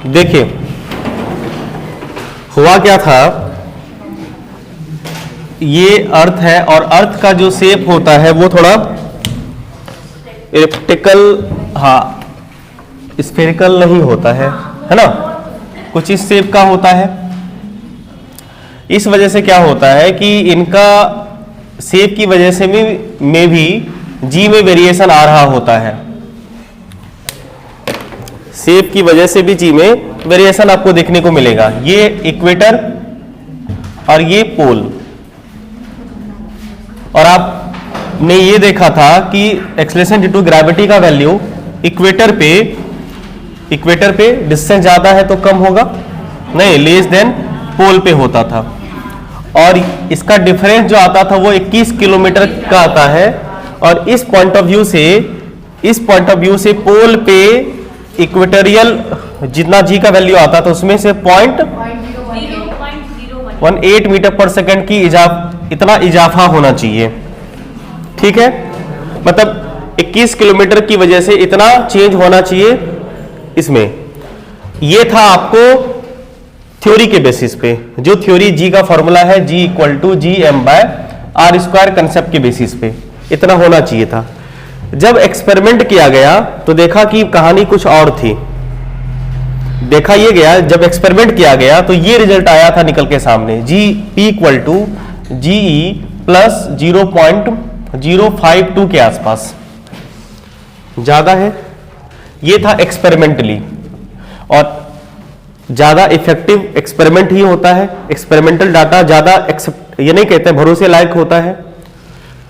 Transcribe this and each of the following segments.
देखिए हुआ क्या था, ये अर्थ है और अर्थ का जो शेप होता है वो थोड़ा इलिप्टिकल, हाँ स्फेरिकल नहीं होता है ना, कुछ इस शेप का होता है। इस वजह से क्या होता है कि इनका शेप की वजह से में भी जी में वेरिएशन आ रहा होता है, शेप की वजह से भी जी में वेरिएशन आपको देखने को मिलेगा। ये इक्वेटर और ये पोल, और आपने ये देखा था कि एक्सेलरेशन ड्यू टू ग्रेविटी का वैल्यू इक्वेटर पे डिस्टेंस ज्यादा है तो कम होगा, नहीं लेस देन पोल पे होता था। और इसका डिफरेंस जो आता था वो 21 किलोमीटर का आता है, और इस पॉइंट ऑफ व्यू से पोल पे इक्वेटोरियल जितना जी का वैल्यू आता था उसमें से 0.18 मीटर पर सेकंड की इतना इजाफा होना चाहिए। ठीक है, मतलब 21 किलोमीटर की वजह से इतना चेंज होना चाहिए इसमें। ये था आपको थ्योरी के बेसिस पे, जो थ्योरी जी का फॉर्मूला है G = Gm/r² कंसेप्ट के बेसिस पे इतना होना चाहिए था। जब एक्सपेरिमेंट किया गया तो देखा कि कहानी कुछ और थी। देखा ये गया, जब एक्सपेरिमेंट किया गया तो ये रिजल्ट आया था निकल के सामने, P = GE + 0.052 के आसपास, ज्यादा है। ये था एक्सपेरिमेंटली, और ज्यादा इफेक्टिव एक्सपेरिमेंट ही होता है, एक्सपेरिमेंटल डाटा ज्यादा ये नहीं कहते भरोसे लायक होता है।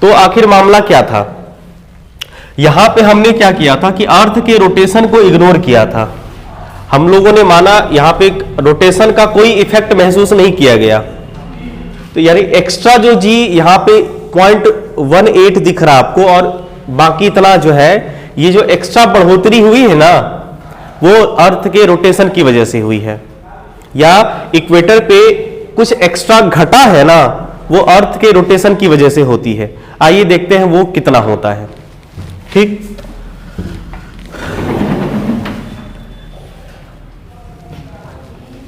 तो आखिर मामला क्या था, यहां पे हमने क्या किया था कि अर्थ के रोटेशन को इग्नोर किया था। हम लोगों ने माना यहां पे रोटेशन का कोई इफेक्ट महसूस नहीं किया गया, तो यानी एक्स्ट्रा जो जी यहां पे 0.18 दिख रहा आपको, और बाकी इतना जो है ये जो एक्स्ट्रा बढ़ोतरी हुई है ना वो अर्थ के रोटेशन की वजह से हुई है, या इक्वेटर पे कुछ एक्स्ट्रा घटा है ना वो अर्थ के रोटेशन की वजह से होती है। आइए देखते हैं वो कितना होता है। ठीक,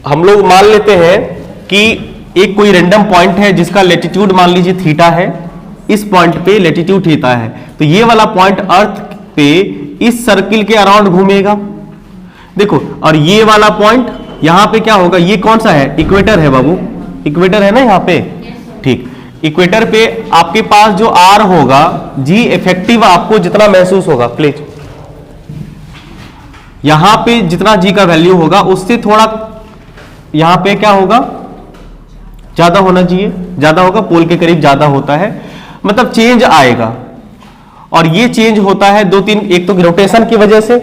हम लोग मान लेते हैं कि एक कोई रैंडम पॉइंट है जिसका लेटीट्यूड मान लीजिए थीटा है, इस पॉइंट पे लेटीट्यूड थीटा है, तो ये वाला पॉइंट अर्थ पे इस सर्किल के अराउंड घूमेगा। देखो, और ये वाला पॉइंट यहां पे क्या होगा, ये कौन सा है, इक्वेटर है बाबू, इक्वेटर है ना यहां पे। ठीक, इक्वेटर पे आपके पास जो आर होगा, जी इफेक्टिव आपको जितना महसूस होगा, प्लीज यहां पे जितना जी का वैल्यू होगा उससे थोड़ा यहां पे क्या होगा, ज्यादा होना चाहिए, ज्यादा होगा, पोल के करीब ज्यादा होता है, मतलब चेंज आएगा। और ये चेंज होता है दो तीन, एक तो रोटेशन की वजह से,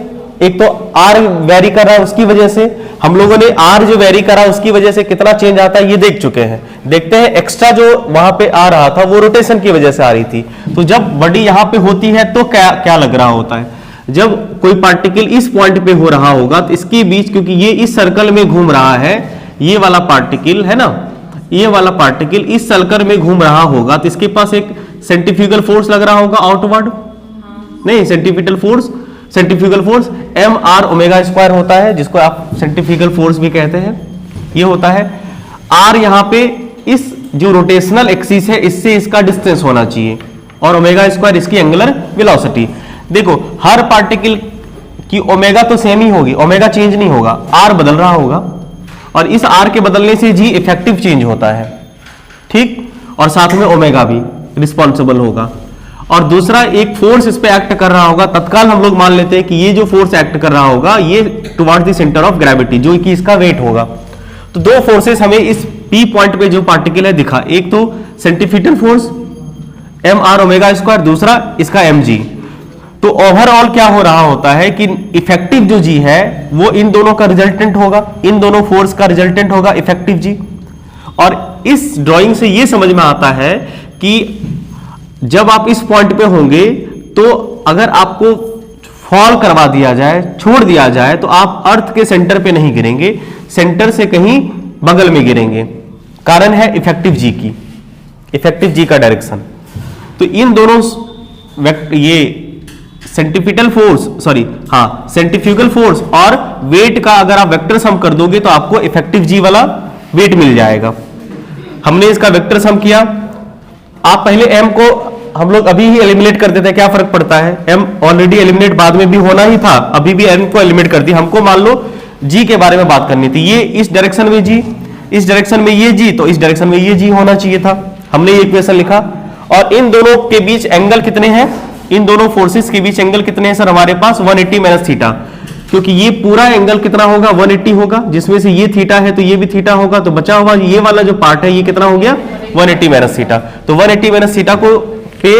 एक तो आर वेरी कर रहा है उसकी वजह से। हम लोगों ने आर जो वेरी करा उसकी वजह से कितना चेंज आता है ये देख चुके हैं। देखते हैं एक्स्ट्रा जो वहां पे आ रहा था वो रोटेशन की वजह से आ रही थी। तो जब बॉडी यहां पे होती है तो क्या क्या लग रहा होता है, जब कोई पार्टिकल इस पॉइंट पे हो रहा होगा तो इसके बीच, क्योंकि ये इस सर्कल में घूम रहा है, ये वाला पार्टिकल है ना, ये वाला पार्टिकल इस सर्कल में घूम रहा होगा तो इसके पास एक सेंट्रीफ्यूगल फोर्स लग रहा होगा आउटवर्ड, नहीं सेंट्रीफ्यूगल फोर्स mr² होता है, जिसको आप सेंट्रीफ्यूगल फोर्स भी कहते हैं, ये होता है। r यहां पे इस जो रोटेशनल एक्सिस है इससे इसका डिस्टेंस होना चाहिए, और ω² इसकी एंगुलर वेलोसिटी। देखो हर पार्टिकल की ओमेगा तो सेम ही होगी, ओमेगा चेंज नहीं होगा, r बदल रहा होगा, और इस r के बदलने से जी इफेक्टिव चेंज होता है। ठीक, और साथ में ओमेगा भी रिस्पॉन्सिबल होगा। और दूसरा एक फोर्स इस पे एक्ट कर रहा होगा, तत्काल हम लोग मान लेते हैं कि ये जो फोर्स एक्ट कर रहा होगा ये towards the centre of gravity, जो कि इसका वेट होगा। तो दो फोर्सेस हमें इस P पॉइंट पे जो पार्टिकल है दिखा, एक तो सेंट्रीफ्यूगल फोर्स mr², दूसरा इसका mg। तो ओवरऑल क्या हो रहा होता है कि इफेक्टिव जो जी है वो इन दोनों का रिजल्टेंट होगा, इन दोनों फोर्स का रिजल्टेंट होगा इफेक्टिव जी। और इस ड्राइंग से ये समझ में आता है कि जब आप इस पॉइंट पे होंगे तो अगर आपको फॉल करवा दिया जाए, छोड़ दिया जाए, तो आप अर्थ के सेंटर पे नहीं गिरेंगे, सेंटर से कहीं बगल में गिरेंगे। कारण है इफेक्टिव जी का डायरेक्शन। तो इन दोनों ये सेंट्रीफ्यूगल फोर्स, सॉरी हाँ, सेंट्रीफ्यूगल फोर्स और वेट का अगर आप वेक्टर सम कर दोगे तो आपको इफेक्टिव जी वाला वेट मिल जाएगा। हमने इसका वेक्टर सम किया। आप पहले m को हम लोग अभी ही एलिमिनेट कर देते हैं, क्या फर्क पड़ता है, m ऑलरेडी एलिमिनेट बाद में भी होना ही था, अभी भी m को एलिमिनेट कर दिया। हमको मान लो g के बारे में बात करनी थी, ये इस डायरेक्शन में g, इस डायरेक्शन में ये g, तो इस डायरेक्शन में ये g होना चाहिए था। हमने ये इक्वेशन लिखा और इन दोनों के बीच एंगल कितने हैं, इन दोनों फोर्सेस के बीच एंगल कितने हैं सर हमारे पास 180 माइनस थीटा, क्योंकि ये पूरा एंगल कितना होगा 180 होगा, जिसमें से ये थीटा है तो ये भी थीटा होगा, तो बचा हुआ ये वाला जो पार्ट है ये कितना हो गया 180 माइनस थीटा। तो 180 माइनस थीटा को पे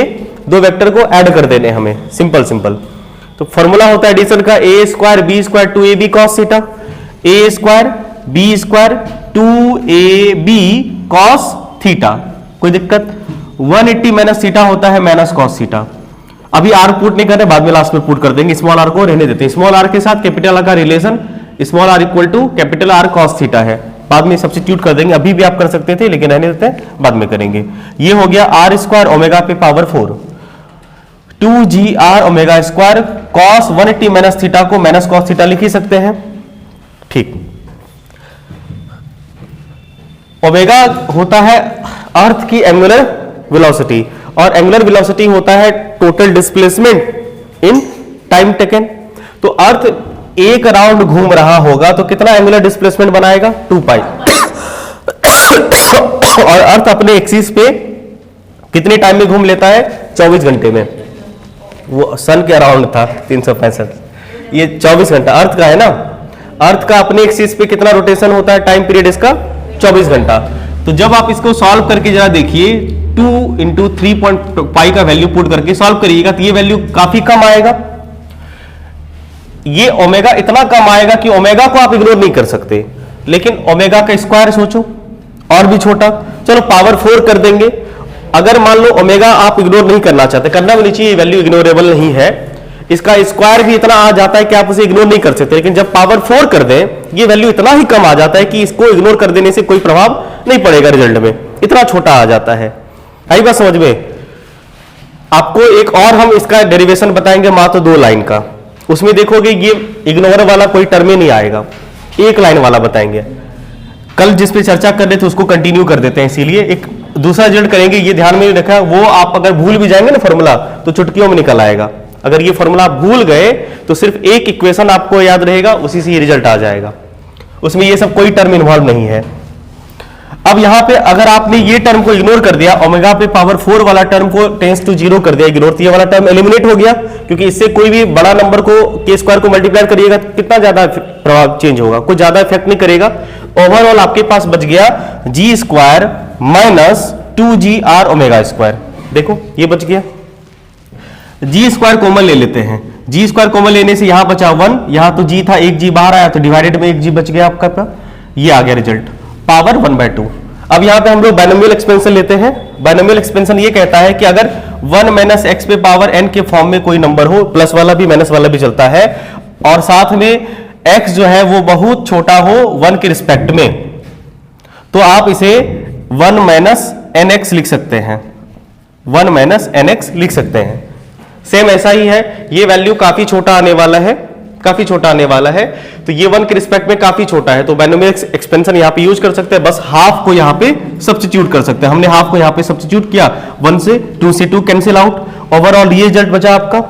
दो वेक्टर को ऐड कर देने हमें, सिंपल सिंपल। तो फॉर्मूला होता है एडिशन का a square b square 2ab cos theta, a square b square 2ab cos theta. कोई दिक्कत, 180 माइनस थीटा होता है माइनस cos थीटा। अभी आर पुट नहीं कर रहे, बाद में लास्ट में पुट कर देंगे, स्मॉल आर को रहने देते हैं। स्मॉल आर के साथ कैपिटल आर का relation small R equal to capital R cos theta है, बाद में सब्स्टिट्यूट कर देंगे, अभी भी आप कर सकते थे लेकिन रहने देते हैं, बाद में करेंगे। ये हो गया आर स्क्वायर ओमेगा पे power 4 2gr omega square cos 180 minus theta को माइनस cos थीटा लिख ही सकते हैं। ठीक, ओमेगा होता है अर्थ की एंगुलर वेलोसिटी और एंगुलर वेलोसिटी होता है total displacement in time taken. तो अर्थ एक राउंड घूम रहा होगा तो कितना एंगुलर डिस्प्लेसमेंट बनाएगा 2 पाई और अर्थ अपने एक्सिस पे कितने टाइम में घूम लेता है 24 घंटे में। वो सन के अराउंड था 365, ये 24 घंटा अर्थ का है ना, अर्थ का अपने एक्सिस पे कितना रोटेशन होता है, टाइम पीरियड इसका 24 घंटा। तो जब आप इसको सॉल्व करके जरा देखिए 2 इंटू 3.5 का वैल्यू पुट करके सॉल्व करिएगा तो ये वैल्यू काफी कम आएगा, ये ओमेगा इतना कम आएगा कि ओमेगा को आप इग्नोर नहीं कर सकते, लेकिन ओमेगा का स्क्वायर सोचो और भी छोटा, चलो पावर 4 कर देंगे। अगर मान लो ओमेगा आप इग्नोर नहीं करना चाहते, करना भी नहीं चाहिए, वैल्यू इग्नोरेबल नहीं है, इसका स्क्वायर भी इतना आ जाता है कि आप उसे इग्नोर नहीं कर सकते, लेकिन जब पावर 4 कर दें ये वैल्यू इतना ही कम आ जाता है कि इसको इग्नोर कर देने से कोई प्रभाव नहीं पड़ेगा रिजल्ट में, इतना छोटा आ जाता है। आई बात समझ में? आपको एक और हम इसका डेरिवेशन बताएंगे मात्र 2 लाइन का, उसमें देखोगे ये इग्नोर वाला कोई टर्म ही नहीं आएगा, 1 लाइन वाला बताएंगे। कल जिस पे चर्चा कर रहे थे उसको कंटिन्यू कर देते हैं, इसीलिए एक दूसरा रिजल्ट करेंगे, ये ध्यान में रखा, वो आप अगर भूल भी जाएंगे ना फॉर्मूला तो चुटकियों में निकल आएगा। अगर ये फॉर्मूला आप भूल गए तो सिर्फ एक इक्वेशन आपको याद रहेगा, उसी से ये रिजल्ट आ जाएगा, उसमें ये सब कोई टर्म इन्वॉल्व नहीं है। अब यहां पे अगर आपने ये टर्म को इग्नोर कर दिया, ओमेगा पे पावर 4 वाला टर्म को टेंस टू 0 कर दिया इग्नोर, तो ये वाला टर्म एलिमिनेट हो गया, क्योंकि इससे कोई भी बड़ा नंबर को के स्क्वायर को मल्टीप्लाई करिएगा कितना ज्यादा प्रभाव चेंज होगा, कोई ज्यादा इफेक्ट नहीं करेगा। ओवरऑल आपके पास बच गया g square minus 2gr omega square, देखो ये बच गया। जी स्क्वायर कॉमन ले लेते हैं, जी स्क्वायर कॉमन लेने से यहां बचा 1, यहां तो जी था, एक जी बाहर आया तो डिवाइडेड में एक जी बच गया आपका, ये आ गया रिजल्ट पावर 1/2। अब यहां पे हम लोग बाइनोमियल एक्सपेंशन लेते हैं। बाइनोमियल एक्सपेंशन ये कहता है कि अगर 1 माइनस एक्स पे पावर n के फॉर्म में कोई नंबर हो, प्लस वाला भी माइनस वाला भी चलता है, और साथ में x जो है वो बहुत छोटा हो 1 के रिस्पेक्ट में, तो आप इसे 1 माइनस nx लिख सकते हैं, 1 माइनस nx लिख सकते हैं। सेम ऐसा ही है, ये वैल्यू काफी छोटा आने वाला है, काफी छोटा आने वाला है, तो ये 1 के रिस्पेक्ट में काफी छोटा है, तो बाइनोमियल एक्सपेंशन यहां पे यूज कर सकते हैं, बस हाफ को यहां पे सब्स्टिट्यूट कर सकते हैं। हमने हाफ को यहां पे सब्स्टिट्यूट किया, 1 से 2 से 2 कैंसिल आउट, ओवरऑल ये रिजल्ट बचा आपका,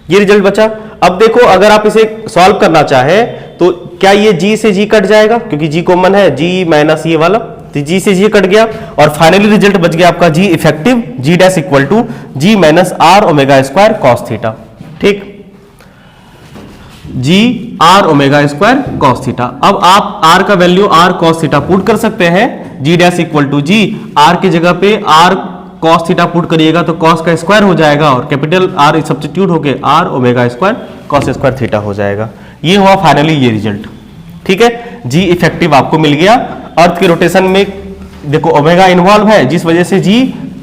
ये रिजल्ट बचा। अब देखो अगर आप इसे सॉल्व करना चाहे तो क्या ये g से g कट जाएगा, क्योंकि g कॉमन है, g माइनस ये वाला, तो g से g कट गया और फाइनली रिजल्ट बच गया आपका g effective g dash equal to g minus r omega square cos theta. ठीक, g r omega square cos theta. अब आप r का value r cos theta put कर सकते हैं, g dash equal to g, r की जगह पे r cos थीटा पुट करिएगा तो cos का स्क्वायर हो जाएगा और कैपिटल R सब्स्टिट्यूट होके r omega square cos square theta हो जाएगा। ये हुआ फाइनली ये रिजल्ट। ठीक है, g इफेक्टिव आपको मिल गया। अर्थ के रोटेशन में देखो ओमेगा इन्वॉल्व है, जिस वजह से g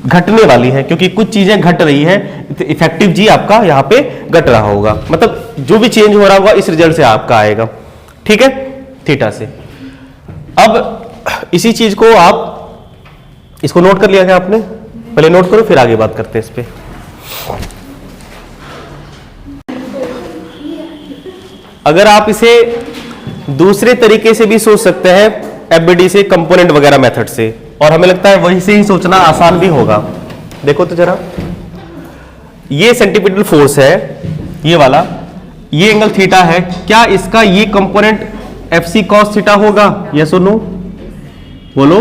घटने वाली है, क्योंकि कुछ चीजें घट रही है, तो इफेक्टिव g आपका यहाँ पे घट रहा होगा, मतलब जो भी चेंज हो रहा होगा इस रिजल्ट से आपका आएगा। ठीक है, थीटा से। अब इसी चीज को आप इसको नोट कर लिया क्या आपने? पहले नोट करो फिर आगे बात करते हैं इस पे। अगर आप इसे दूसरे तरीके से भी सोच सकते हैं, एफबीडी से, कंपोनेंट वगैरह मेथड से, और हमें लगता है वही से ही सोचना आसान भी होगा। देखो तो जरा, ये सेंटीपिटल फोर्स है, ये वाला, ये एंगल थीटा है, क्या इसका ये कंपोनेंट एफसी कॉस थीटा होगा? यस और नो? बोलो।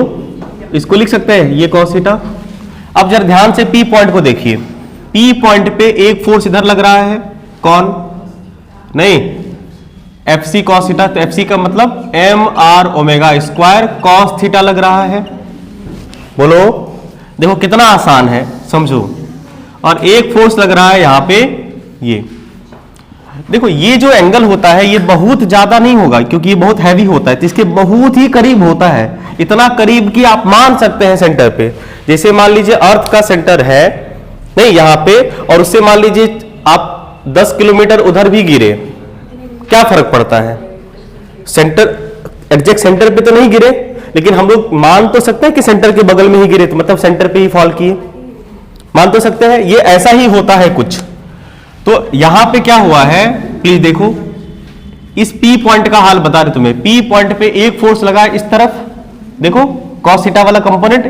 इसको लिख सकते हैं, ये कॉस थीटा। अब जरा ध्यान से पी पॉइंट को देखिए, पी पॉइंट पे एक फोर्स इधर लग रहा है, कौन? नहीं, एफ सी कॉस थीटा। तो एफ सी का मतलब M R omega square cos theta लग रहा है। बोलो, देखो कितना आसान है, समझो। और एक फोर्स लग रहा है यहां पे, ये देखो, ये जो एंगल होता है ये बहुत ज्यादा नहीं होगा क्योंकि ये बहुत हैवी होता है, तो इसके बहुत ही करीब होता है, इतना करीब कि आप मान सकते हैं सेंटर पे। जैसे मान लीजिए अर्थ का सेंटर है नहीं यहां पे, और उससे मान लीजिए आप 10 किलोमीटर उधर भी गिरे, क्या फर्क पड़ता है? सेंटर, एग्जैक्ट सेंटर पे तो नहीं गिरे, लेकिन हम लोग मान तो सकते हैं कि सेंटर के बगल में ही गिरे, तो मतलब सेंटर पे ही फॉल किए, मान तो सकते हैं। ये ऐसा ही होता है कुछ। तो यहां पे क्या हुआ है, प्लीज देखो, इस P पॉइंट का हाल बता रहे तुम्हें। P पॉइंट पे एक फोर्स लगा है इस तरफ, देखो cos थीटा वाला कंपोनेंट,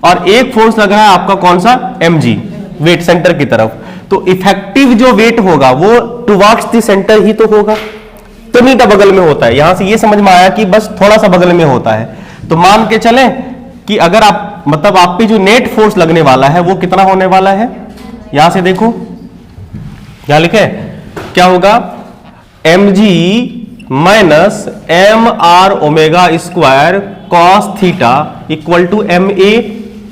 और एक फोर्स लग रहा है आपका कौन सा? mg, वेट सेंटर की तरफ। तो इफेक्टिव जो वेट होगा वो टुवर्ड्स द सेंटर ही तो होगा, तो नहीं बगल में होता है। यहां से ये समझ में आया कि बस थोड़ा सा बगल में होता है। तो मान के चले कि अगर आप, मतलब आप पे जो नेट फोर्स लगने वाला है वो कितना होने वाला है? यहां से देखो, यहां लिखे क्या होगा? mg minus M R omega square cos theta equal to ma,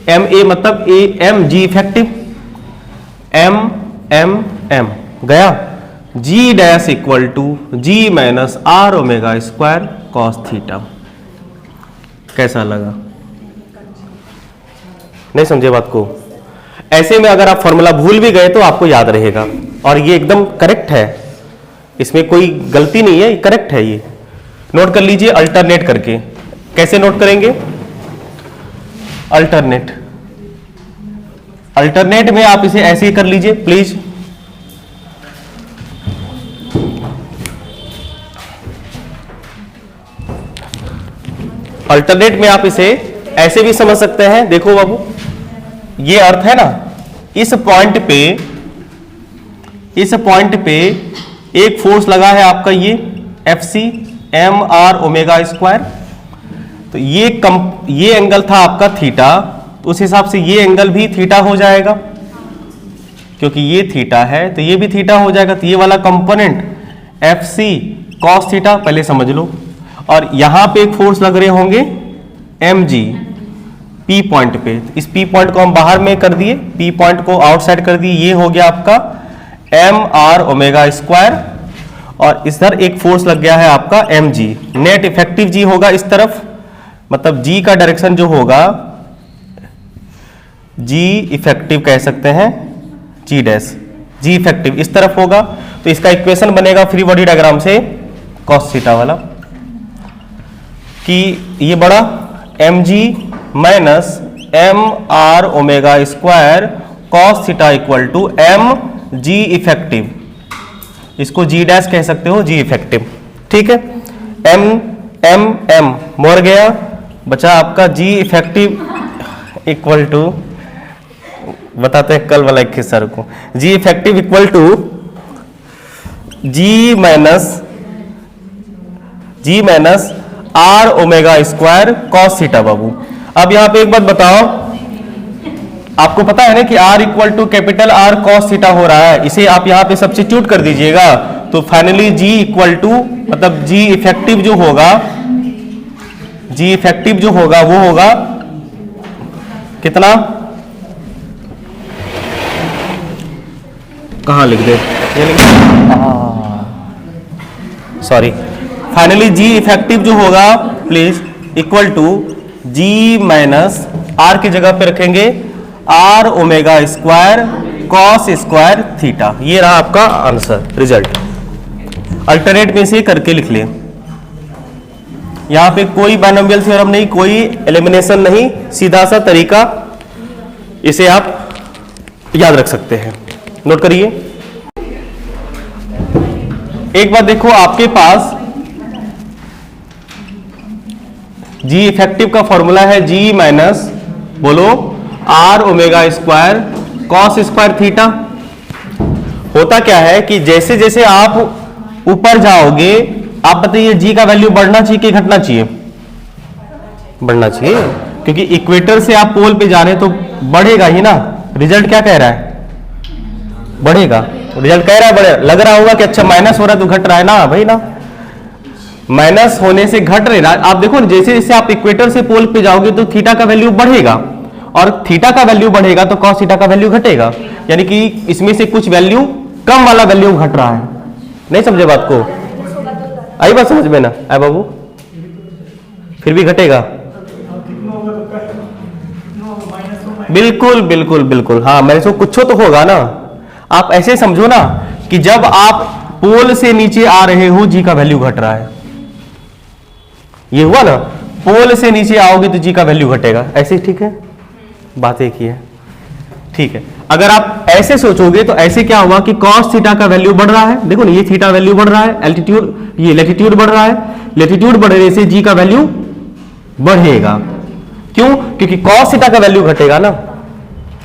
ma मतलब एम जी इफेक्टिव, एम गया, g dash equal to g minus are omega square cos theta. कैसा लगा? नहीं समझे बात को? ऐसे में अगर आप फॉर्मूला भूल भी गए तो आपको याद रहेगा, और ये एकदम करेक्ट है, इसमें कोई गलती नहीं है, करेक्ट है। ये नोट कर लीजिए अल्टरनेट करके। कैसे नोट करेंगे? अल्टरनेट में आप इसे ऐसे ही कर लीजिए प्लीज। अल्टरनेट में आप इसे ऐसे भी समझ सकते हैं। देखो बाबू, ये अर्थ है ना, इस पॉइंट पे एक फोर्स लगा है आपका ये F C, M R omega square. तो ये एंगल था आपका थीटा, तो उस हिसाब से ये एंगल भी थीटा हो जाएगा, क्योंकि ये थीटा है तो ये भी थीटा हो जाएगा। तो ये वाला component F C cos theta पहले समझ लो, और यहां पे एक फोर्स लग रहे होंगे एम जी पी पॉइंट पे। इस पी पॉइंट को हम बाहर में कर दिए, पी पॉइंट को आउटसाइड कर दिए, ये हो गया आपका एम आर ओमेगा स्क्वायर, और इधर एक फोर्स लग गया है आपका एम जी। नेट इफेक्टिव जी होगा इस तरफ, मतलब जी का डायरेक्शन जो होगा, जी इफेक्टिव कह सकते हैं, जी डैश, जी इफेक्टिव इस तरफ होगा। तो इसका इक्वेशन बनेगा फ्री बॉडी डायग्राम से कॉस थीटा वाला, कि ये बड़ा M G minus M R omega square cos theta equal to M G effective, इसको जी डैश कह सकते हो, जी इफेक्टिव, ठीक है। एम एम एम मर गया, बचा आपका जी इफेक्टिव इक्वल टू, बताते हैं कल वाला एक सर को, g effective equal to g minus are omega square cos theta. बाबू अब यहां पे एक बात बताओ, आपको पता है ना कि R equal to capital R cos theta हो रहा है, इसे आप यहां पे सब्स्टिट्यूट कर दीजिएगा, तो फाइनली G इक्वल टू, मतलब G इफेक्टिव जो होगा, G इफेक्टिव जो होगा वो होगा कितना, कहां लिख दे, सॉरी, फाइनली G इफेक्टिव जो होगा please equal to G minus R की जगह पे रखेंगे R omega square cos square theta. ये रहा आपका आंसर, रिजल्ट। अल्टरनेट में से करके लिख ले, यहां पे कोई बाइनोमियल थ्योरम नहीं, कोई एलिमिनेशन नहीं, सीधा सा तरीका, इसे आप याद रख सकते हैं। नोट करिए, एक बार देखो आपके पास जी इफेक्टिव का फॉर्मूला है जी माइनस बोलो R omega square cos square theta. होता क्या है कि जैसे जैसे आप ऊपर जाओगे, आप बताइए जी का वैल्यू बढ़ना चाहिए कि घटना चाहिए? बढ़ना चाहिए, क्योंकि इक्वेटर से आप पोल पे जा रहे हैं तो बढ़ेगा ही ना। रिजल्ट क्या कह रहा है? बढ़ेगा। रिजल्ट कह रहा है बढ़ेगा। लग रहा होगा कि अच्छा माइनस हो रहा है तो घट रहा है ना भाई ना, माइनस होने से घट रहा है। आप देखो जैसे जैसे आप इक्वेटर से पोल पे जाओगे तो थीटा का वैल्यू बढ़ेगा, और थीटा का वैल्यू बढ़ेगा तो कॉस थीटा का वैल्यू घटेगा, यानी कि इसमें से कुछ वैल्यू कम वाला वैल्यू घट रहा है। नहीं समझे बात को? आई बात समझ में ना आए बाबू? फिर भी घटेगा। बिल्कुल बिल्कुल बिल्कुल, हाँ मेरे से कुछ तो होगा ना। आप ऐसे समझो ना कि जब आप पोल से नीचे आ रहे हो जी का वैल्यू घट रहा है, ये हुआ ना। पोल से नीचे आओगे तो जी का वैल्यू घटेगा, ऐसे ठीक है, बात एक ही है, ठीक है। अगर आप ऐसे सोचोगे तो ऐसे क्या हुआ कि cos थीटा का वैल्यू बढ़ रहा है, देखो ना ये थीटा वैल्यू बढ़ रहा है, एल्टीट्यूड ये लैटिट्यूड बढ़ रहा है, लैटिट्यूड बढ़ने से जी का वैल्यू बढ़ेगा। क्यों? क्योंकि cos थीटा का वैल्यू घटेगा ना।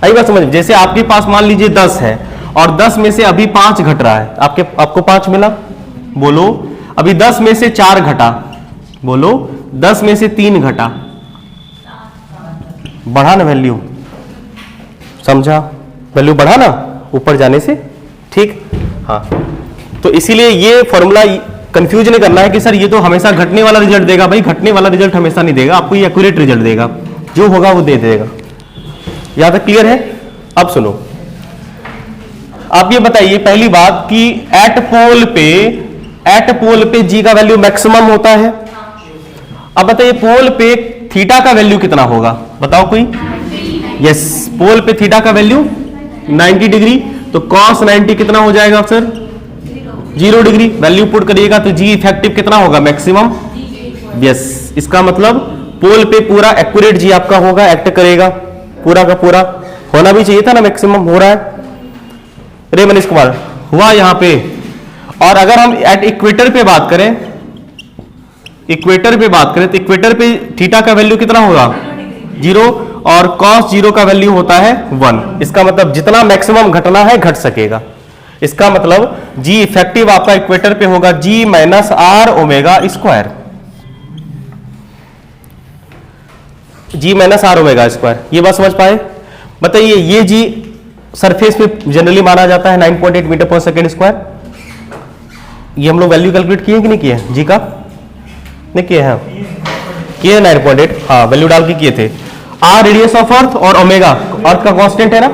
आई बात समझ? जैसे आपके पास मान लीजिए 10 है और 10 में से अभी 5 घट रहा है, आपको 5 मिला, बोलो। अभी 10 में से 4 घटा, बोलो। 10 में से 3 घटा, बढ़ा ना वैल्यू, समझा? वैल्यू बढ़ा ना ऊपर जाने से, ठीक। हाँ, तो इसीलिए ये फॉर्मूला कंफ्यूज नहीं करना है कि सर ये तो हमेशा घटने वाला रिजल्ट देगा। भाई घटने वाला रिजल्ट हमेशा नहीं देगा, आपको ये एक्यूरेट रिजल्ट देगा, जो होगा वो दे देगा। यहां तक क्लियर है? अब सुनो, आप ये बताइए पहली बात कि एट पोल पे जी का वैल्यू मैक्सिमम होता है। अब बताइए पोल पे थीटा का वैल्यू कितना होगा, बताओ कोई? यस, पोल पे थीटा का वैल्यू 90 डिग्री, तो cos 90 कितना हो जाएगा सर? 0 डिग्री। वैल्यू पुट करिएगा तो जी इफेक्टिव कितना होगा? मैक्सिमम। यस, इसका मतलब पोल पे पूरा एक्यूरेट जी आपका होगा, एक्ट करेगा पूरा का पूरा। होना भी चाहिए था ना, मैक्सिमम हो रहा है। रे मनीष कुमार हुआ यहां पे। और अगर हम एट इक्वेटर पे बात करें, तो इक्वेटर पे थीटा का वैल्यू कितना होगा? 0, और cos 0 का वैल्यू होता है 1। इसका मतलब जितना मैक्सिमम घटना है घट सकेगा। इसका मतलब जी इफेक्टिव आपका इक्वेटर पे होगा g minus are omega square, g minus are omega square. ये बात समझ पाए? बताइए ये जी सरफेस पे जनरली माना जाता है 9.8 मीटर पर सेकेंड स्क्वायर। ये हम लोग वैल्यू कैलकुलेट किए कि नहीं किए जी का? नहीं किए हैं, किए 9.8, हाँ वैल्यू डाल के किए थे। आर रेडियस ऑफ अर्थ और ओमेगा अर्थ का कांस्टेंट है ना,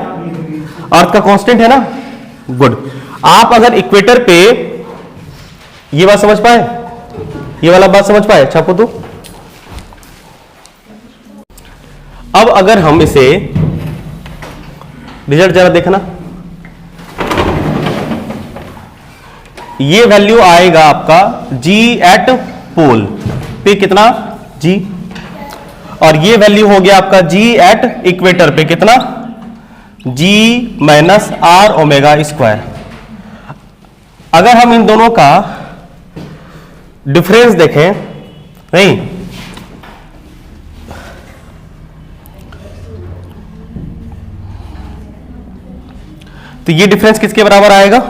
अर्थ का कांस्टेंट है ना, गुड। आप अगर इक्वेटर पे, ये बात समझ पाए? ये वाला बात समझ पाए? अच्छा तो अब अगर हम इसे रिजल्ट जरा देखना, ये वैल्यू आएगा आपका जी एट पोल पे कितना? जी। और ये वैल्यू हो गया आपका जी एट इक्वेटर पे कितना? जी माइनस आर ओमेगा स्क्वायर। अगर हम इन दोनों का डिफरेंस देखें, नहीं तो ये डिफरेंस किसके बराबर आएगा?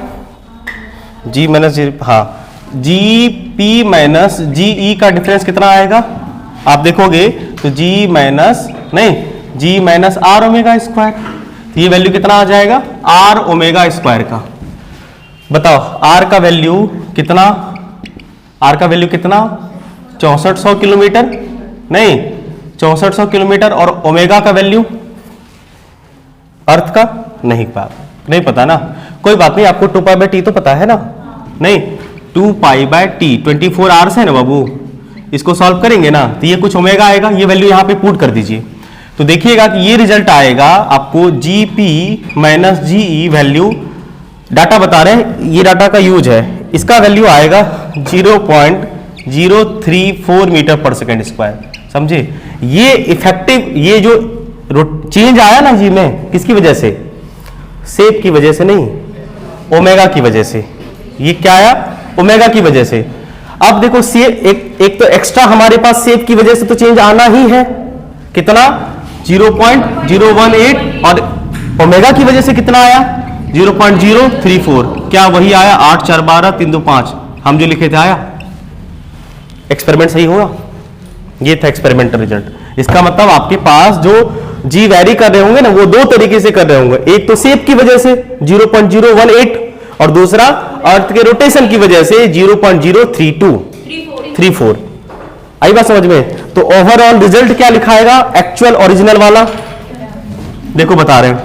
जी माइनस जी, हाँ जी पी माइनस जी ई का डिफरेंस कितना आएगा? आप देखोगे तो जी माइनस नहीं, जी माइनस आर ओमेगा स्क्वायर। तो ये वैल्यू कितना आ जाएगा? आर ओमेगा स्क्वायर का। बताओ आर का वैल्यू कितना? आर का वैल्यू कितना? 6400 किलोमीटर, नहीं 6400 किलोमीटर। और ओमेगा का वैल्यू अर्थ का नहीं पता ना, कोई बात नहीं, आपको 2π/t तो पता है ना? नहीं 2π/t 24 आवर्स है ना बाबू, इसको सॉल्व करेंगे ना तो ये कुछ ओमेगा आएगा, ये वैल्यू यहां पे पुट कर दीजिए तो देखिएगा कि ये रिजल्ट आएगा आपको GP minus GE value. Data बता रहे हैं, ये डाटा का यूज है, इसका वैल्यू आएगा 0.034 मीटर पर सेकेंड स्क्वायर। समझे? ये इफेक्टिव, ये जो चेंज आया ना जी में, किसकी वजह से? शेप की वजह से नहीं, ओमेगा की वजह से। ये क्या आया? ओमेगा की वजह से। अब देखो सेप एक तो एक्स्ट्रा हमारे पास सेप की वजह से तो चेंज आना ही है, कितना 0.018, और ओमेगा की वजह से कितना आया 0.034, क्या वही आया 8 4 12 3 2 5 हम जो लिखे थे आया? एक्सपेरिमेंट सही होगा? ये था एक्सपेरिमेंटल रिजल्ट। इसका मतलब आपके पास जो जी वैरी कर रहे होंगे ना, वो दो तरीके से कर रहे होंगे, एक तो सेप की वजह से 0.018 और दूसरा अर्थ के रोटेशन की वजह से 0.03234। आई बात समझ में? तो ओवरऑल रिजल्ट क्या लिखाएगा? एक्चुअल ओरिजिनल वाला देखो बता रहे हैं।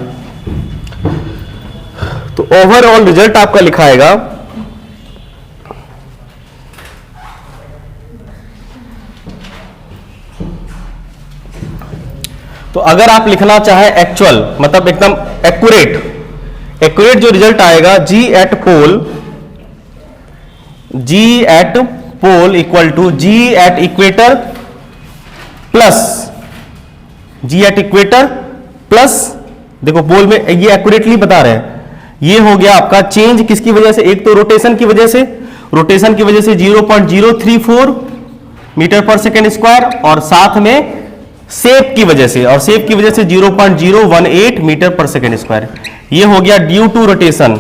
तो ओवरऑल रिजल्ट आपका लिखाएगा तो अगर आप लिखना चाहे एक्चुअल मतलब एकदम एक्यूरेट जो रिजल्ट आएगा, g at pole equal to g at equator plus देखो पोल में ये एक्यूरेटली बता रहे हैं, ये हो गया आपका चेंज किसकी वजह से? एक तो रोटेशन की वजह से 0.034 मीटर पर सेकेंड स्क्वायर, और साथ में सेप की वजह से, और सेप की वजह से 0.018 मीटर पर सेकेंड स्क्वायर। ये हो गया ड्यू टू रोटेशन,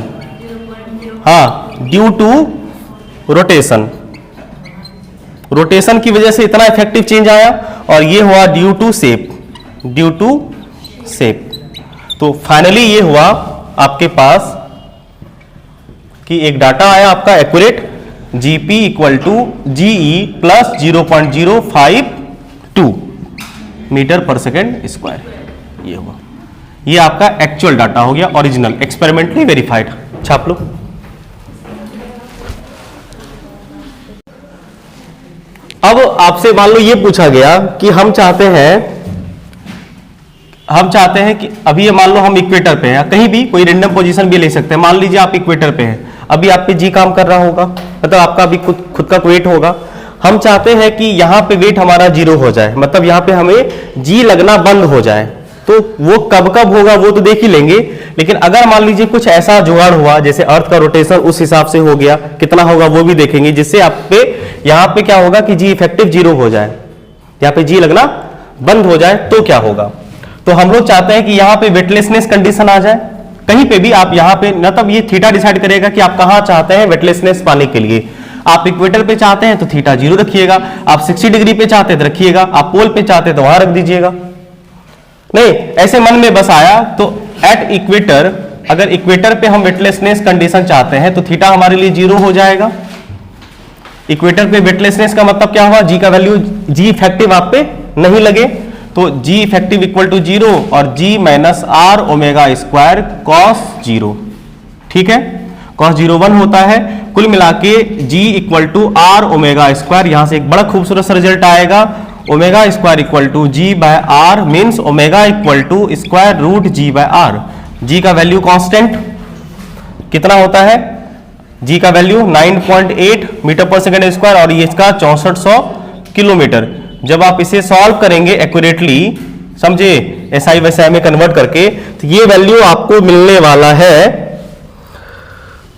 हाँ ड्यू टू रोटेशन की वजह से इतना इफेक्टिव चेंज आया, और ये हुआ ड्यू टू सेप। तो फाइनली ये हुआ आपके पास कि एक डाटा आया आपका accurate, GP equal to GE plus 0.052 metre पर सेकेंड स्क्वायर। ये हुआ, ये आपका एक्चुअल डाटा हो गया, ओरिजिनल एक्सपेरिमेंटली वेरीफाइड। छाप लो। अब आपसे मान लो ये पूछा गया कि हम चाहते हैं कि अभी ये मान लो हम इक्वेटर पे हैं, कहीं भी कोई रैंडम पोजीशन भी ले सकते हैं, मान लीजिए आप इक्वेटर पे हैं, अभी आप पे जी काम कर रहा होगा, मतलब आपका अभी खुद का वेट होगा। हम चाहते हैं कि यहां पे वेट हमारा 0 हो जाए, मतलब यहां पे हमें जी लगना बंद हो जाए। तो वो कब होगा वो तो देख ही लेंगे, लेकिन अगर मान लीजिए कुछ ऐसा जुगाड़ हुआ जैसे अर्थ का रोटेशन उस हिसाब से हो गया, कितना होगा वो भी देखेंगे, जिससे आप पे यहां पे क्या होगा कि जी इफेक्टिव 0 हो जाए, यहां पे जी लगना बंद हो जाए, तो क्या होगा? तो हम लोग चाहते हैं कि यहां पे वेटलेसनेस कंडीशन आ जाए, कहीं पे भी आप यहां पे, मतलब ये थीटा डिसाइड करेगा कि आप कहां चाहते हैं वेटलेसनेस पाने के लिए। आप इक्वेटर पे चाहते हैं तो थीटा 0 रखिएगा, आप 60 डिग्री पे चाहते हैं तो रखिएगा, आप पोल पे चाहते हैं तो वहां रख दीजिएगा। नहीं ऐसे मन में बस आया तो एट इक्वेटर, अगर इक्वेटर पे हम वेटलेसनेस कंडीशन चाहते हैं तो थीटा हमारे लिए 0 हो जाएगा। इक्वेटर पे वेटलेसनेस का मतलब क्या हुआ? जी का वैल्यू, जी इफेक्टिव आप पे नहीं लगे, तो जी इफेक्टिव इक्वल टू 0 और g minus are omega square cos 0। ठीक है, कॉस 0 1 होता है। कुल मिला के जी equal to are omega square, यहां से एक बड़ा खूबसूरत सा रिजल्ट आएगा, omega square equal to ji bye are means omega equal to square root ji bye are. जी का वैल्यू कांस्टेंट कितना होता है? जी का वैल्यू 9.8 मीटर पर सेकेंड स्क्वायर, और ये इसका 6400 किलोमीटर। जब आप इसे सॉल्व करेंगे एक्यूरेटली, समझे, एसआई वैसाई में कन्वर्ट करके, तो ये वैल्यू आपको मिलने वाला है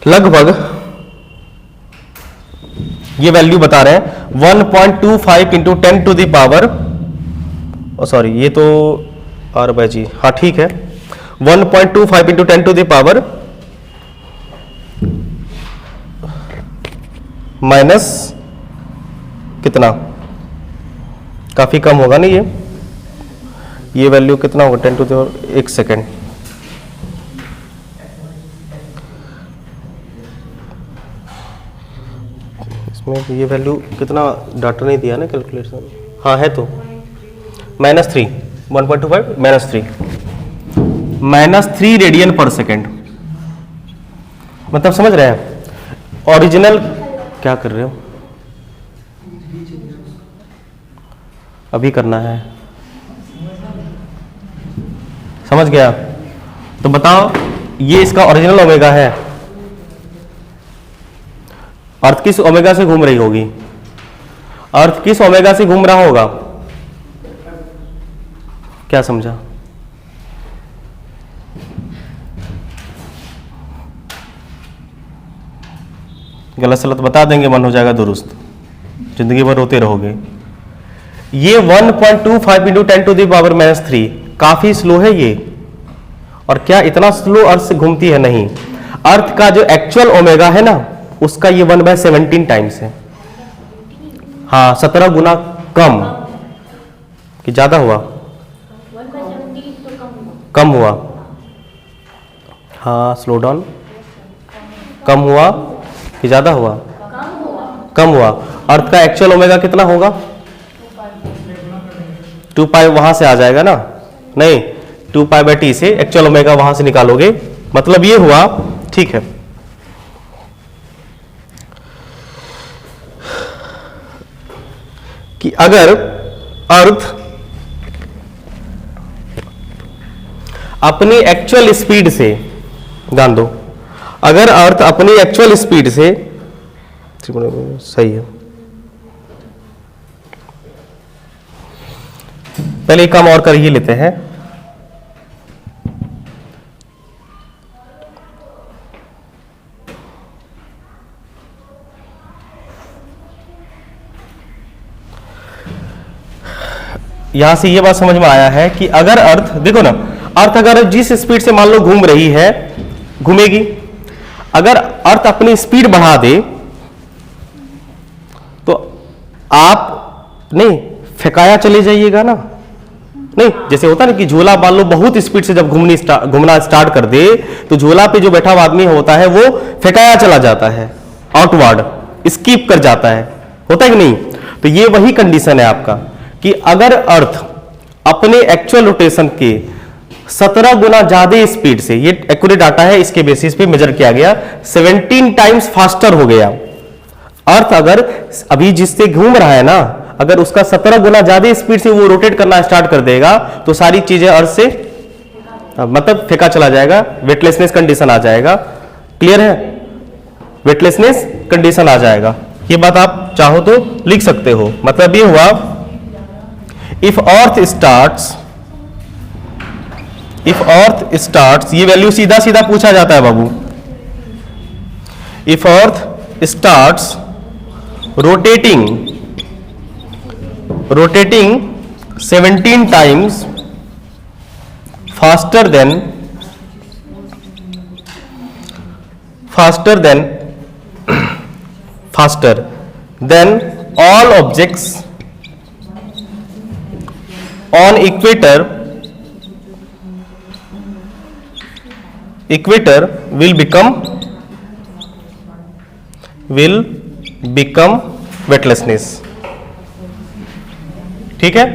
लगभग, ये वैल्यू बता रहे हैं 1.25 into 10 to the power, sorry ये तो आर बाय जी, हाँ ठीक है, 1.25 into 10 to the power minus कितना, काफी कम होगा ना ये वैल्यू कितना होगा 10 टू द पावर, एक सेकेंड, ये वैल्यू कितना डाटा नहीं दिया ना कैलकुलेशन, हाँ है तो -3, 1.25 -3 रेडियन पर सेकेंड, मतलब समझ रहे हैं? ओरिजिनल क्या कर रहे हो? अभी करना है, समझ गया? तो बताओ ये इसका ओरिजिनल ओमेगा है, अर्थ किस ओमेगा से घूम रही होगी? अर्थ किस ओमेगा से घूम रहा होगा? क्या समझा? गलत सलत बता देंगे, मन हो जाएगा दुरुस्त, जिंदगी भर रोते रहोगे। ये 1.25 इंटू 10 टू द पावर -3 काफी स्लो है ये। और क्या इतना स्लो अर्थ से घूमती है? नहीं, अर्थ का जो एक्चुअल ओमेगा है ना, उसका ये 1/17 टाइम्स है। हाँ, 17 गुना कम कि ज्यादा हुआ? कम हुआ। हाँ, स्लो डाउन। कम हुआ कि ज्यादा हुआ? कम हुआ। अर्थ का एक्चुअल ओमेगा कितना होगा? 2 पाई वहां से आ जाएगा ना, नहीं 2 पाई बाई टी से एक्चुअल ओमेगा वहां से निकालोगे, मतलब ये हुआ। ठीक है, कि अगर अर्थ अपनी एक्चुअल स्पीड से, ध्यान दो, अगर अर्थ अपनी एक्चुअल स्पीड से, सही है, पहले एक काम और कर ही लेते हैं। यहां से ये बात समझ में आया है कि अगर अर्थ, देखो ना, अर्थ अगर जिस स्पीड से मान लो घूम रही है, घूमेगी, अगर अर्थ अपनी स्पीड बढ़ा दे तो आप नहीं फेंकाया चले जाइएगा ना, नहीं, जैसे होता ना कि झोला मान लो बहुत स्पीड से जब घूमना स्टार्ट कर दे तो झोला पे जो बैठा हुआ आदमी होता है वो फेंकाया चला जाता है, आउटवर्ड स्किप कर जाता है, होता है कि नहीं? तो ये वही कंडीशन है आपका कि अगर अर्थ अपने एक्चुअल रोटेशन के 17 गुना ज्यादा स्पीड से, ये एक्यूरेट डाटा है, इसके बेसिस पे मेजर किया गया, 17 टाइम्स फास्टर हो गया अर्थ, अगर अभी जिससे घूम रहा है ना, अगर उसका 17 गुना ज्यादा स्पीड से वो रोटेट करना स्टार्ट कर देगा तो सारी चीजें अर्थ से मतलब फेंका चला जाएगा, वेटलेसनेस कंडीशन आ जाएगा। क्लियर है? वेटलेसनेस कंडीशन आ जाएगा। ये बात आप चाहो तो लिख सकते हो। मतलब ये हुआ, इफ अर्थ स्टार्ट्स, ये वैल्यू सीधा सीधा पूछा जाता है बाबू। If earth starts rotating 17 times faster than all objects on equator will become weightlessness। ठीक है,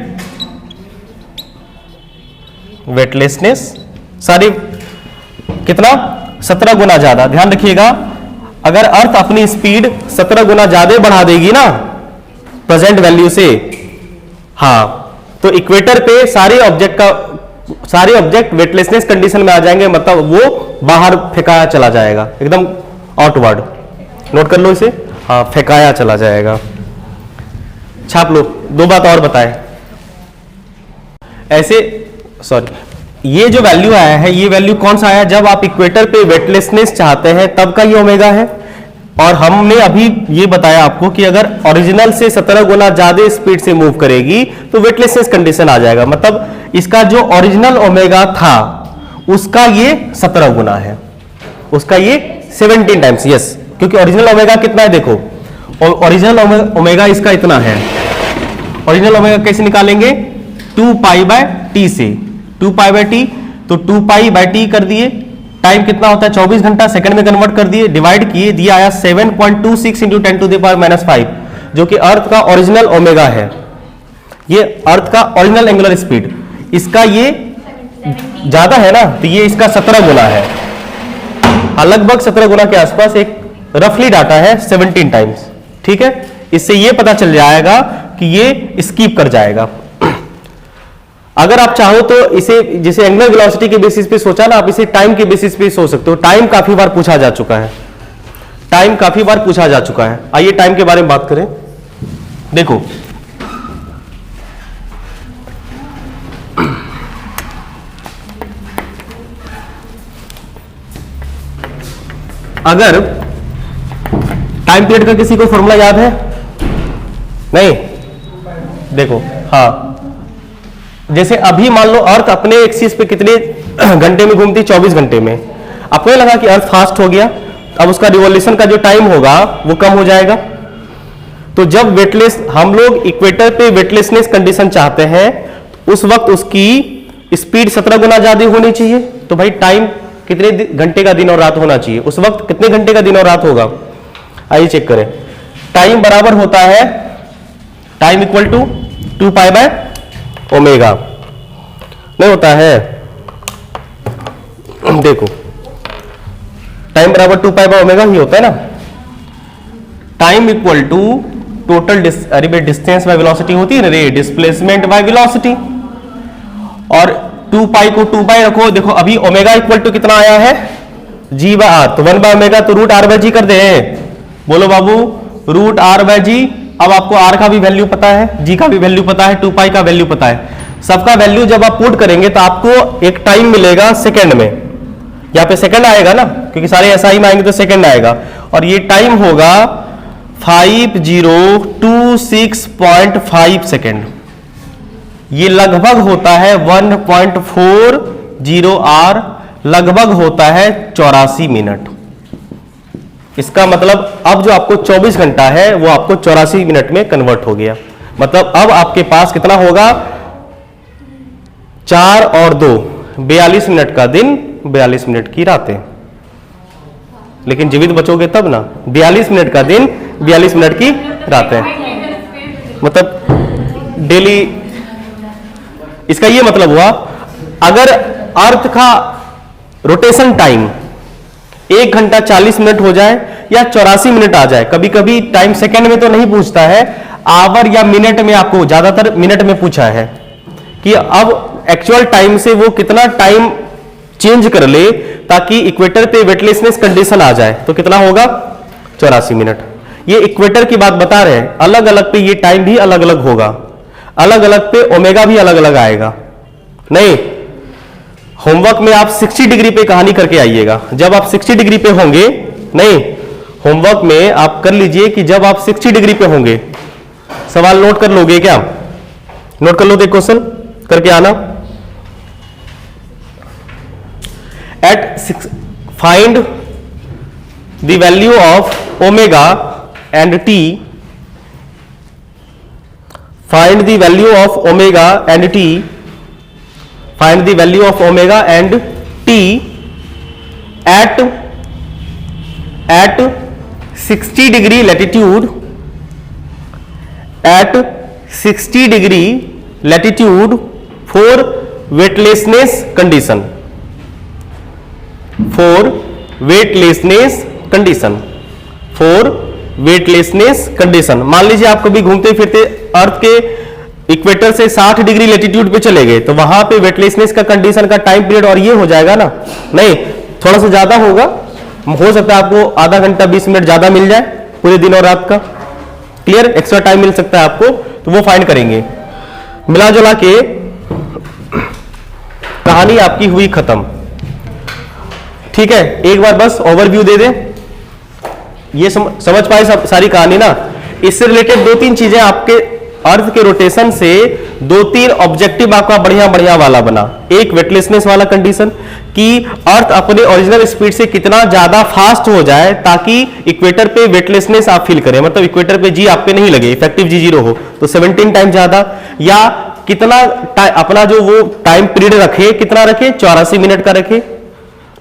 वेटलेसनेस सारी कितना 17 गुना ज्यादा। ध्यान रखिएगा, अगर अर्थ अपनी स्पीड 17 गुना ज्यादा बढ़ा देगी ना प्रेजेंट वैल्यू से, हाँ, तो इक्वेटर पे सारे ऑब्जेक्ट वेटलेसनेस कंडीशन में आ जाएंगे, मतलब वो बाहर फेंकाया चला जाएगा, एकदम आउटवर्ड। नोट कर लो इसे, हाँ, फेंकाया चला जाएगा। छाप लो। दो बात और बताए ऐसे, सॉरी, ये जो वैल्यू आया है, ये वैल्यू कौन सा आया? जब आप इक्वेटर पे वेटलेसनेस चाहते हैं तब का ये ओमेगा है। और हमने अभी ये बताया आपको कि अगर ओरिजिनल से 17 गुना ज्यादा स्पीड से मूव करेगी तो वेटलेसनेस कंडीशन आ जाएगा। मतलब इसका जो ओरिजिनल ओमेगा था उसका ये 17 गुना है, उसका ये 17 टाइम्स। यस, क्योंकि ओरिजिनल ओमेगा कितना है देखो, ओरिजिनल ओमेगा इसका इतना है। ओरिजिनल ओमेगा कैसे निकालेंगे? 2 पाई बाय टी से, 2 पाई बाय टी, तो 2 पाई बाय टी कर दिए, टाइम कितना होता है 24 घंटा, सेकंड में कन्वर्ट कर दिए, डिवाइड किए, दिया आया 7.26 इंटू 10 टू द पावर -5, जो कि अर्थ का ओरिजिनल ओमेगा है। ये अर्थ का ओरिजिनल एंगुलर स्पीड, इसका ये ज्यादा है ना, तो ये इसका 17 गुना है, लगभग 17 गुना के आसपास, एक रफली डाटा है 17 टाइम्स। ठीक है, इससे ये पता चल जाएगा कि ये स्किप कर जाएगा। अगर आप चाहो तो इसे, जैसे एंगुलर वेलोसिटी के बेसिस पे सोचा ना, आप इसे टाइम के बेसिस पे सोच सकते हो। टाइम काफी बार पूछा जा चुका है, टाइम काफी बार पूछा जा चुका है। आइए टाइम के बारे में बात करें। देखो, टाइम पीरियड का किसी को फॉर्मूला याद है? नहीं? देखो, हाँ, जैसे अभी मान लो अर्थ अपने एक्सिस पे कितने घंटे में घूमती? 24 घंटे में। आपको ये लगा कि अर्थ फास्ट हो गया, अब उसका रिवॉल्यूशन का जो टाइम होगा वो कम हो जाएगा। तो जब वेटलेस, हम लोग इक्वेटर पे वेटलेसनेस कंडीशन चाहते हैं, उस वक्त उसकी स्पीड 17 गुना ज्यादा होनी चाहिए। तो भाई टाइम कितने घंटे का दिन और रात होना चाहिए? उस वक्त कितने घंटे का दिन और रात होगा? आइए चेक करें। टाइम बराबर होता है, time equal to 2 pi by omega, नहीं होता है? देखो, टाइम बराबर 2 पाई बाय ओमेगा ही होता है ना। Time equal to total distance by velocity होती है ना रे, डिस्प्लेसमेंट बाय वेलोसिटी। और 2 पाई को 2 पाई रखो। देखो अभी ओमेगा इक्वल टू कितना आया है? जी बाय आर। तो 1 बाय ओमेगा तो रूट आर बाय जी कर दे। बोलो बाबू, रूट आर बाय जी। अब आपको आर का भी वैल्यू पता है, जी का भी वैल्यू पता है, 2 पाई का वैल्यू पता है। सबका वैल्यू जब आप पुट करेंगे तो आपको एक टाइम मिलेगा सेकंड में। यहाँ पे सेकंड आएगा ना, क्योंकि सारे एसआई में आएंगे तो सेकंड आएगा। और ये टाइम होगा 5026.5 सेकंड। ये लगभग होता है 1.40 आर, लगभग होता है 84 मिनट। इसका मतलब अब जो आपको 24 घंटा है वो आपको 84 मिनट में कन्वर्ट हो गया। मतलब अब आपके पास कितना होगा? 4 और 2 42 मिनट का दिन, 42 मिनट की रातें। लेकिन जीवित बचोगे तब ना। 42 मिनट का दिन, 42 मिनट की रातें, मतलब डेली। इसका ये मतलब हुआ, अगर अर्थ का रोटेशन टाइम 1 घंटा 40 मिनट हो जाए या 84 मिनट आ जाए, कभी कभी टाइम सेकंड में तो नहीं पूछता है, आवर या मिनट में, आपको ज्यादातर मिनट में पूछा है कि अब एक्चुअल टाइम से वो कितना टाइम चेंज कर ले ताकि इक्वेटर पे वेटलेसनेस कंडीशन आ जाए, तो कितना होगा? 84 मिनट। ये इक्वेटर की बात बता रहे हैं। अलग अलग पे ये टाइम भी अलग अलग होगा, अलग अलग पे ओमेगा भी अलग अलग आएगा। नहीं, होमवर्क में आप 60 डिग्री पे कहानी करके आइएगा। जब आप 60 डिग्री पे होंगे, नहीं, होमवर्क में आप कर लीजिए कि जब आप 60 डिग्री पे होंगे, सवाल नोट कर लोगे क्या? नोट कर लो, एक क्वेश्चन करके आना। Find the value of omega and T, find the value of omega and T, find the value of omega and T at 60 degree latitude, at 60 degree latitude for weightlessness condition, for weightlessness condition, for weightlessness condition. मान लीजिए आप कभी घूमते फिरते अर्थ के equator से 60 degree latitude पे चले गए, तो वहां पे वेटलेसनेस का कंडीशन का टाइम पीरियड और ये हो जाएगा ना। नहीं, थोड़ा सा ज्यादा होगा, हो सकता है आपको आधा घंटा 20 मिनट ज्यादा मिल जाए पूरे दिन और रात का। क्लियर? एक्स्ट्रा टाइम मिल सकता है आपको, तो वो फाइंड करेंगे। मिला जुला के कहानी आपकी हुई खत्म। ठीक है, एक बार बस ओवरव्यू दे दें, ये समझ पाए सब सारी कहानी ना। इससे रिलेटेड 2-3 चीजें आपके अर्थ के रोटेशन से 2-3 ऑब्जेक्टिव आपका बढ़िया बढ़िया वाला बना। एक वेटलेसनेस वाला कंडीशन कि अर्थ अपने ओरिजिनल स्पीड से कितना ज्यादा फास्ट हो जाए ताकि इक्वेटर पे वेटलेसनेस आप फील करें, मतलब इक्वेटर पे जी आप पे नहीं लगे, इफेक्टिव जी 0 हो तो 17 टाइम ज्यादा, या कितना अपना जो वो टाइम पीरियड रखे, कितना रखे? 84 मिनट का रखे,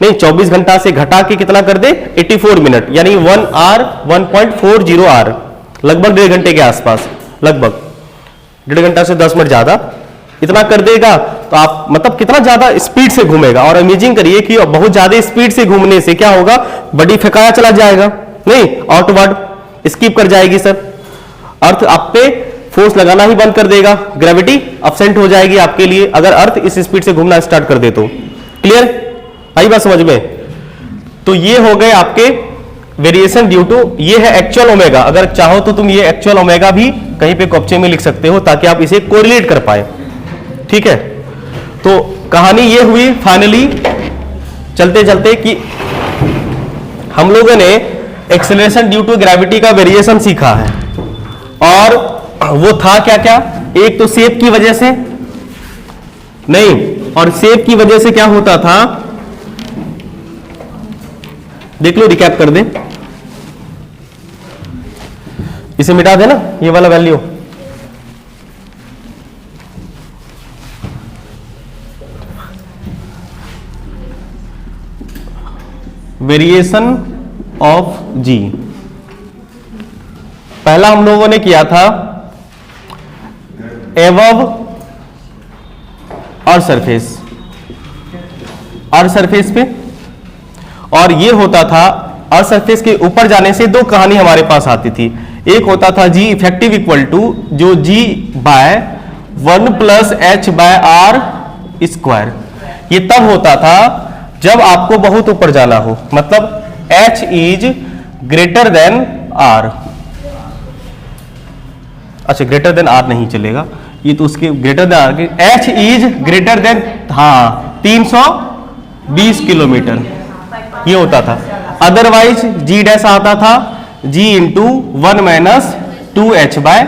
नहीं 24 घंटा से घटा के कितना कर दे? 84 मिनट, यानी 1 आर 1.40 आर, लगभग 1.5 घंटे के आसपास, लगभग 1.5 घंटा से 10 मिनट ज्यादा, इतना कर देगा तो आप मतलब कितना ज्यादा स्पीड से घूमेगा। और इमेजिन करिए कि बहुत ज्यादा स्पीड से घूमने से क्या होगा? बॉडी फेंकाया चला जाएगा, नहीं आउटवर्ड स्किप कर जाएगी सर, अर्थ आप पे फोर्स लगाना ही बंद कर देगा, ग्रेविटी अब्सेंट हो जाएगी आपके लिए अगर अर्थ इस स्पीड से घूमना स्टार्ट कर दे तो। क्लियर? आई बात समझ में? तो ये हो गए आपके वेरिएशन ड्यू टू, ये है एक्चुअल ओमेगा। अगर चाहो तो तुम ये एक्चुअल ओमेगा भी कहीं पे कॉपचे में लिख सकते हो ताकि आप इसे कोरिलेट कर पाए। ठीक है, तो कहानी ये हुई फाइनली चलते चलते कि हम लोगों ने एक्सेलरेशन ड्यू टू ग्रेविटी का वेरिएशन सीखा है, और वो था क्या क्या, एक तो शेप की वजह से नहीं, और शेप की वजह से क्या होता था, देख लो रिकैप कर दे, इसे मिटा देना ये वाला वैल्यू, वेरिएशन ऑफ जी। पहला हम लोगों ने किया था above earth surface, earth surface पे, और ये होता था अर्थ सरफेस के ऊपर जाने से दो कहानी हमारे पास आती थी। एक होता था जी इफेक्टिव इक्वल टू जो g by 1 plus h by r square, ये तब होता था जब आपको बहुत ऊपर जाना हो, मतलब H is greater than R. अच्छा ग्रेटर देन आर नहीं चलेगा, ये तो उसके greater than R, H is greater than, हाँ 320 किलोमीटर ये होता था। अदरवाइज जी डैश आता था g into 1 minus 2h by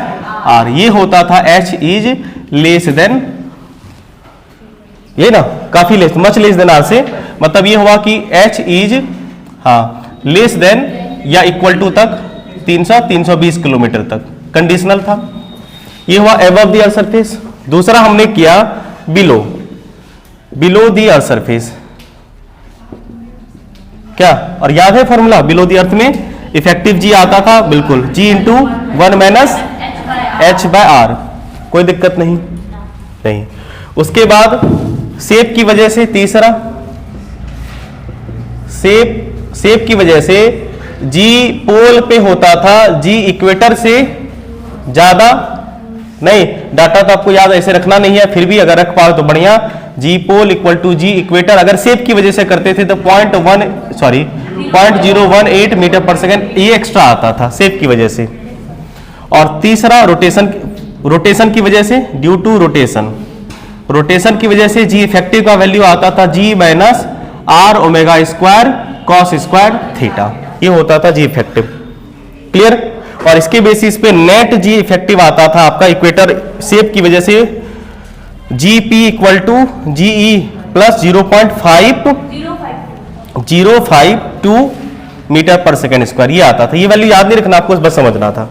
r, ये होता था एच इज लेस देन, ये ना काफी less, much less than R से, मतलब ये हुआ कि एच इज हाँ लेस देन या इक्वल टू तक 320 किलोमीटर तक कंडीशनल था। ये हुआ एबव द अर्थ सरफेस। दूसरा हमने किया below, below the earth surface, क्या, और याद है फॉर्मूला बिलो द अर्थ में इफेक्टिव जी आता था, बिल्कुल g into 1 minus h by r, कोई दिक्कत नहीं नहीं। उसके बाद शेप की वजह से, तीसरा शेप की वजह से जी पोल पे होता था, जी इक्वेटर से ज्यादा नहीं, डाटा तो आपको याद ऐसे रखना नहीं है, फिर भी अगर रख पाओ तो बढ़िया। जी पोल इक्वल टू जी इक्वेटर, अगर शेप की वजह से करते थे तो 0.018 मीटर पर सेकेंड ये एक्स्ट्रा आता था शेप की वजह से। और तीसरा रोटेशन की वजह से, ड्यू टू रोटेशन की वजह से जी इफेक्टिव का वैल्यू आता था g minus are omega square cos square theta, ये होता था जी इफेक्टिव। क्लियर। और इसके बेसिस पे नेट जी इफेक्टिव आता था आपका इक्वेटर शेप की वजह से, G P equal to G E plus 0.052 metre पर सेकेंड स्क्वायर, ये आता था। ये वैल्यू याद नहीं रखना, आपको बस समझना था।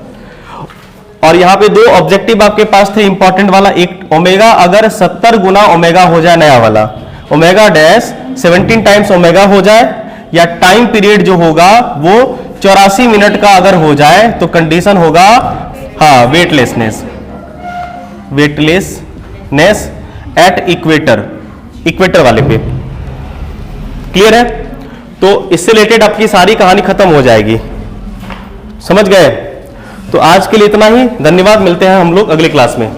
और यहाँ पे दो ऑब्जेक्टिव आपके पास थे इंपॉर्टेंट वाला, एक ओमेगा अगर 70 गुना ओमेगा हो जाए, नया वाला ओमेगा डैश 17 टाइम्स ओमेगा हो जाए, या टाइम पीरियड जो होगा वो 84 मिनट का अगर हो जाए तो कंडीशन होगा हाँ वेटलेसनेस एट इक्वेटर वाले पे। क्लियर है। तो इससे रिलेटेड आपकी सारी कहानी खत्म हो जाएगी, समझ गए। तो आज के लिए इतना ही, धन्यवाद, मिलते हैं हम लोग अगले क्लास में।